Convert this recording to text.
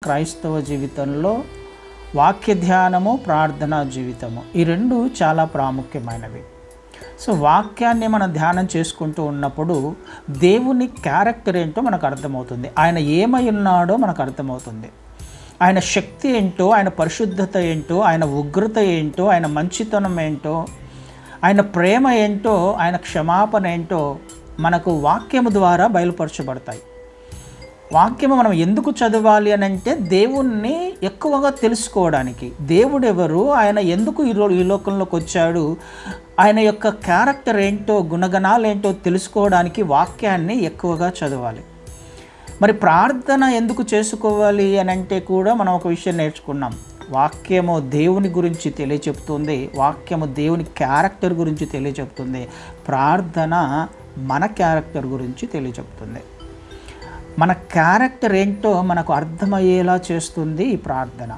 క్రైస్తవ జీవితంలో వాక్య ధ్యానము, ప్రార్థనా జీవితము ఈ రెండు చాలా ప్రాముఖ్యమైనవి. సో వాక్యాన్ని మనం ధ్యానం చేసుకుంటూ ఉన్నప్పుడు దేవుని క్యారెక్టర్ ఏంటో మనకు అర్థమవుతుంది. ఆయన ఏమై ఉన్నాడో మనకు అర్థమవుతుంది. ఆయన శక్తి ఏంటో, ఆయన పరిశుద్ధత ఏంటో, ఆయన ఉగ్రత ఏంటో, ఆయన మంచితనం ఏంటో, ఆయన ప్రేమ ఏంటో, ఆయన క్షమాపణ ఏంటో మనకు వాక్యము ద్వారా బయలుపరచబడతాయి. వాక్యము మనం ఎందుకు చదవాలి అని అంటే దేవుణ్ణి ఎక్కువగా తెలుసుకోవడానికి. దేవుడు ఎవరు, ఆయన ఎందుకు ఈ లోకంలోకి వచ్చాడు, ఆయన యొక్క క్యారెక్టర్ ఏంటో, గుణగణాలు ఏంటో తెలుసుకోవడానికి వాక్యాన్ని ఎక్కువగా చదవాలి. మరి ప్రార్థన ఎందుకు చేసుకోవాలి అని అంటే కూడా మనం ఒక విషయం నేర్చుకున్నాం. వాక్యము దేవుని గురించి తెలియచెప్తుంది, వాక్యము దేవుని క్యారెక్టర్ గురించి తెలియచెప్తుంది, ప్రార్థన మన క్యారెక్టర్ గురించి తెలియచెప్తుంది. మన క్యారెక్టర్ ఏంటో మనకు అర్థమయ్యేలా చేస్తుంది ఈ ప్రార్థన.